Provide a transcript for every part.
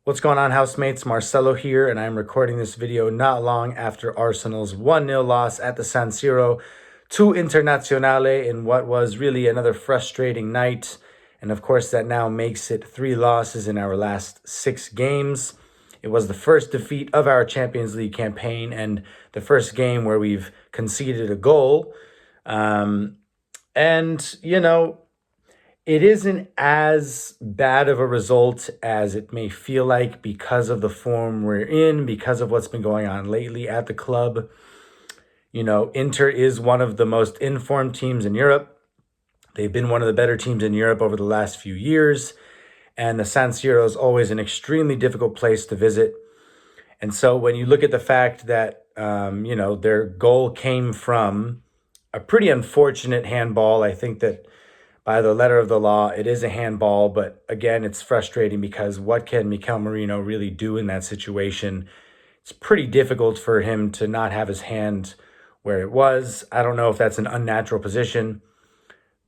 What's going on, housemates? Marcelo here, and I'm recording this video not long after Arsenal's 1-0 loss at the San Siro to Internazionale in what was really another frustrating night. And of course, that now makes it 3 losses in our last 6 games. It was the first defeat of our Champions League campaign and the first game where we've conceded a goal. It isn't as bad of a result as it may feel like because of the form we're in, because of what's been going on lately at the club. Inter is one of the most informed teams in Europe. They've been one of the better teams in Europe over the last few years. And the San Siro is always an extremely difficult place to visit. And so when you look at the fact that, their goal came from a pretty unfortunate handball, I think that by the letter of the law, it is a handball, but again, it's frustrating because what can Mikel Merino really do in that situation? It's pretty difficult for him to not have his hand where it was. I don't know if that's an unnatural position,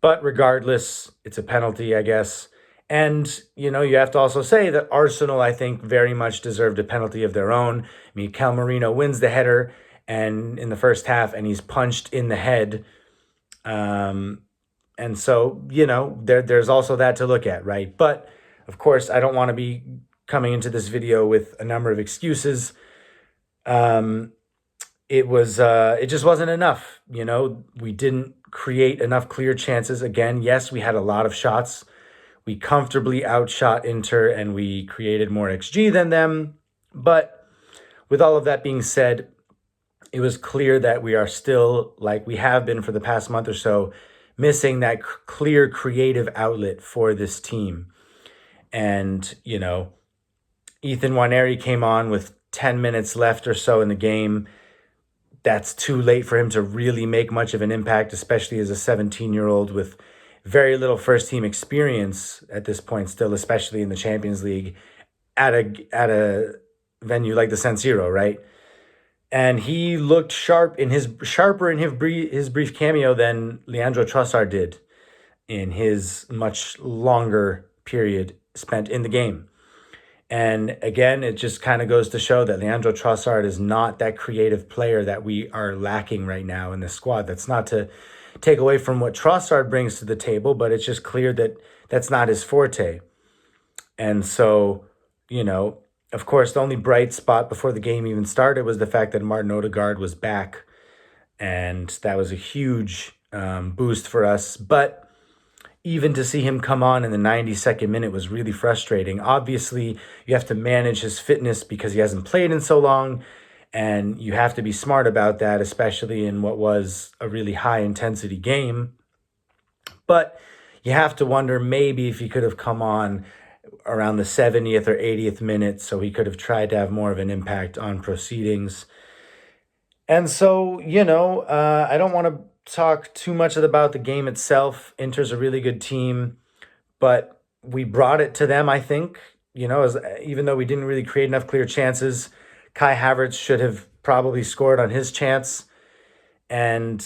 but regardless, it's a penalty, I guess. And, you have to also say that Arsenal, I think, very much deserved a penalty of their own. Mikel Merino wins the header and in the first half, and he's punched in the head. And so, there's also that to look at, right? But, of course, I don't want to be coming into this video with a number of excuses. It just wasn't enough. We didn't create enough clear chances. Again, yes, we had a lot of shots. We comfortably outshot Inter, and we created more XG than them. But with all of that being said, it was clear that we are still, like we have been for the past month or so, missing that clear creative outlet for this team. And, Ethan Nwaneri came on with 10 minutes left or so in the game. That's too late for him to really make much of an impact, especially as a 17-year-old with very little first-team experience at this point still, especially in the Champions League at a venue like the San Siro, right? And he looked sharper in his brief cameo than Leandro Trossard did in his much longer period spent in the game. And again, it just kind of goes to show that Leandro Trossard is not that creative player that we are lacking right now in the squad. That's not to take away from what Trossard brings to the table, but it's just clear that that's not his forte. And so, of course, the only bright spot before the game even started was the fact that Martin Odegaard was back. And that was a huge boost for us. But even to see him come on in the 92nd minute was really frustrating. Obviously, you have to manage his fitness because he hasn't played in so long. And you have to be smart about that, especially in what was a really high-intensity game. But you have to wonder maybe if he could have come on around the 70th or 80th minute, so he could have tried to have more of an impact on proceedings. And so, I don't want to talk too much about the game itself. Inter's a really good team, but we brought it to them, I think. Even though we didn't really create enough clear chances, Kai Havertz should have probably scored on his chance. And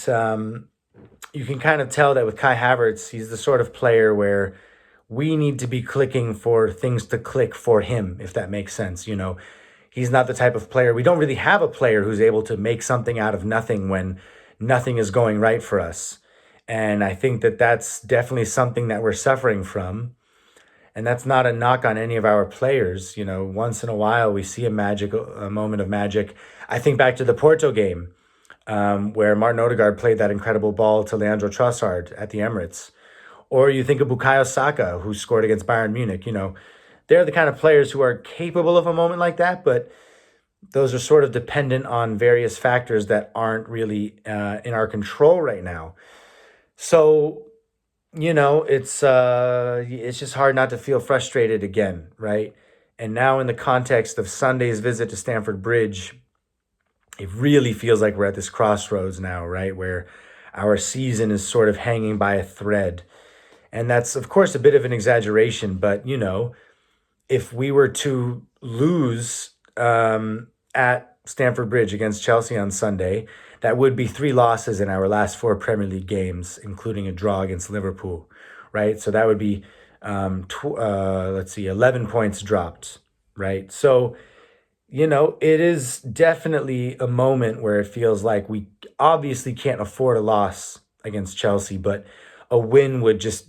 you can kind of tell that with Kai Havertz, he's the sort of player where we need to be clicking for things to click for him, if that makes sense. He's not the type of player. We don't really have a player who's able to make something out of nothing when nothing is going right for us. And I think that that's definitely something that we're suffering from. And that's not a knock on any of our players. Once in a while we see a moment of magic. I think back to the Porto game where Martin Odegaard played that incredible ball to Leandro Trossard at the Emirates. Or you think of Bukayo Saka, who scored against Bayern Munich. They're the kind of players who are capable of a moment like that, but those are sort of dependent on various factors that aren't really in our control right now. So, it's just hard not to feel frustrated again, right? And now in the context of Sunday's visit to Stamford Bridge, it really feels like we're at this crossroads now, right? Where our season is sort of hanging by a thread. And that's, of course, a bit of an exaggeration, but, if we were to lose at Stamford Bridge against Chelsea on Sunday, that would be 3 losses in our last 4 Premier League games, including a draw against Liverpool, right? So that would be, 11 points dropped. right? So, it is definitely a moment where it feels like we obviously can't afford a loss against Chelsea, but a win would just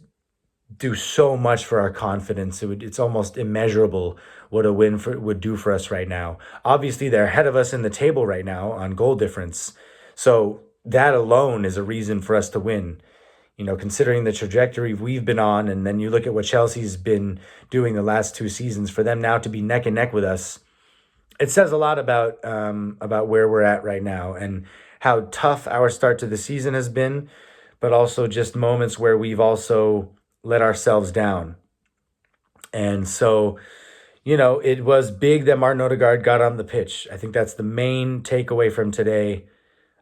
do so much for our confidence. It's almost immeasurable what a would do for us right now. Obviously, they're ahead of us in the table right now on goal difference. So that alone is a reason for us to win. Considering the trajectory we've been on, and then you look at what Chelsea's been doing the last two seasons, for them now to be neck and neck with us, it says a lot about where we're at right now and how tough our start to the season has been, but also just moments where we've also let ourselves down. And so, it was big that Martin Odegaard got on the pitch. I think that's the main takeaway from today.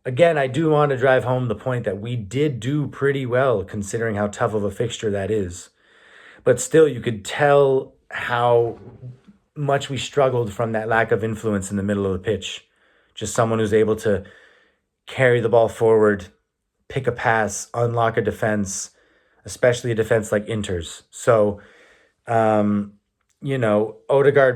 Again, I do want to drive home the point that we did do pretty well considering how tough of a fixture that is. But still, you could tell how much we struggled from that lack of influence in the middle of the pitch. Just someone who's able to carry the ball forward, pick a pass, unlock a defense, especially a defense like Inter's. So, Odegaard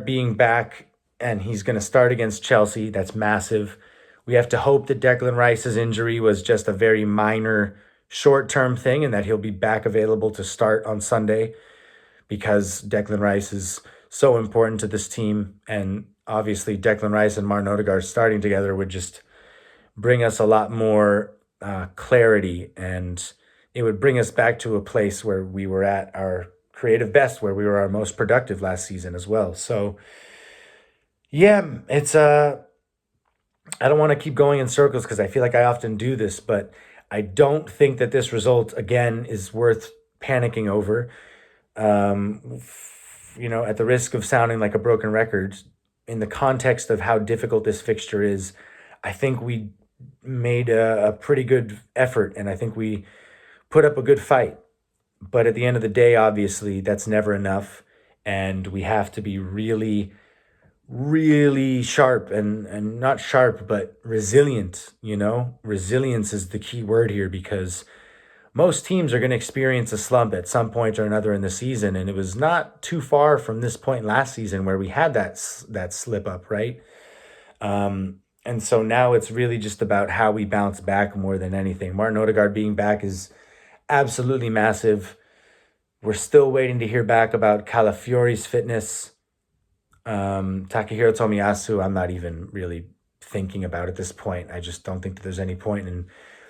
being back and he's going to start against Chelsea, that's massive. We have to hope that Declan Rice's injury was just a very minor short-term thing and that he'll be back available to start on Sunday, because Declan Rice is so important to this team. And obviously Declan Rice and Martin Odegaard starting together would just bring us a lot more clarity, and it would bring us back to a place where we were at our creative best, where we were our most productive last season as well. So yeah, it's I don't want to keep going in circles because I feel like I often do this, but I don't think that this result again is worth panicking over. At the risk of sounding like a broken record, in the context of how difficult this fixture is, I think we made a pretty good effort, and I think we put up a good fight. But at the end of the day, obviously, that's never enough, and we have to be really, really sharp, and not sharp, but resilient. Resilience is the key word here, because most teams are going to experience a slump at some point or another in the season, and it was not too far from this point last season where we had that slip up, right? And so now it's really just about how we bounce back more than anything. Martin Odegaard being back is absolutely massive. We're still waiting to hear back about Calafiori's fitness. Takahiro Tomiyasu, I'm not even really thinking about at this point. I just don't think that there's any point in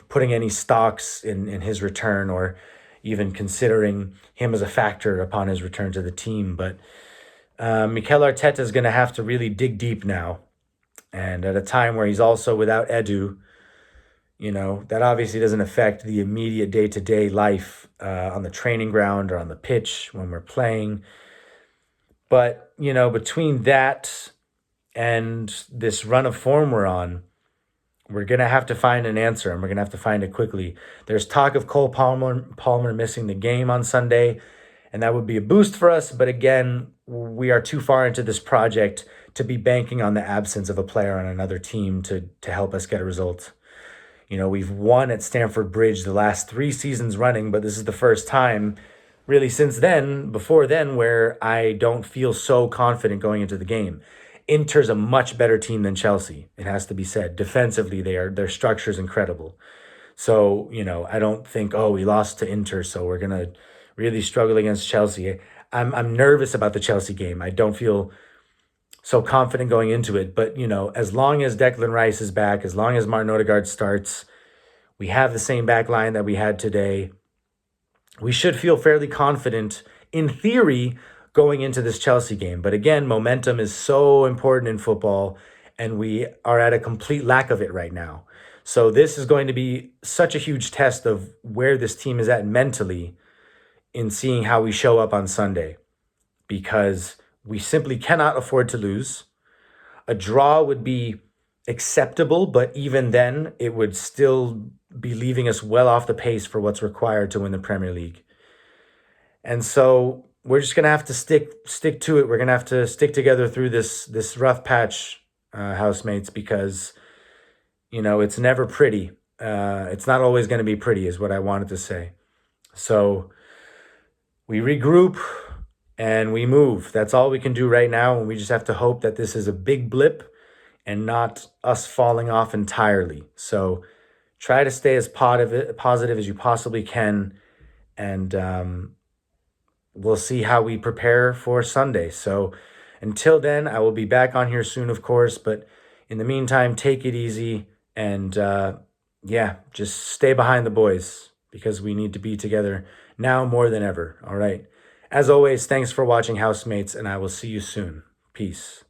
putting any stocks in his return, or even considering him as a factor upon his return to the team. But Mikel Arteta is going to have to really dig deep now. And at a time where he's also without Edu, that obviously doesn't affect the immediate day-to-day life on the training ground or on the pitch when we're playing. But, between that and this run of form we're on, we're going to have to find an answer, and we're going to have to find it quickly. There's talk of Cole Palmer missing the game on Sunday, and that would be a boost for us. But again, we are too far into this project to be banking on the absence of a player on another team to help us get a result. We've won at Stamford Bridge the last 3 seasons running, but this is the first time really since then, before then, where I don't feel so confident going into the game. Inter's a much better team than Chelsea, it has to be said. Defensively, their structure is incredible. So, I don't think, we lost to Inter, so we're going to really struggle against Chelsea. I'm nervous about the Chelsea game. I don't feel so confident going into it. But, as long as Declan Rice is back, as long as Martin Odegaard starts, we have the same back line that we had today. We should feel fairly confident, in theory, going into this Chelsea game. But again, momentum is so important in football, and we are at a complete lack of it right now. So this is going to be such a huge test of where this team is at mentally in seeing how we show up on Sunday, because we simply cannot afford to lose. A draw would be acceptable, but even then, it would still be leaving us well off the pace for what's required to win the Premier League. And so we're just gonna have to stick to it. We're gonna have to stick together through this rough patch, housemates, because it's never pretty. It's not always gonna be pretty, is what I wanted to say. So we regroup, and we move. That's all we can do right now, and we just have to hope that this is a big blip and not us falling off entirely. So try to stay as positive as you possibly can, and we'll see how we prepare for Sunday. So until then, I will be back on here soon, of course. But in the meantime, take it easy and yeah, just stay behind the boys because we need to be together now more than ever. All right. As always, thanks for watching, housemates, and I will see you soon. Peace.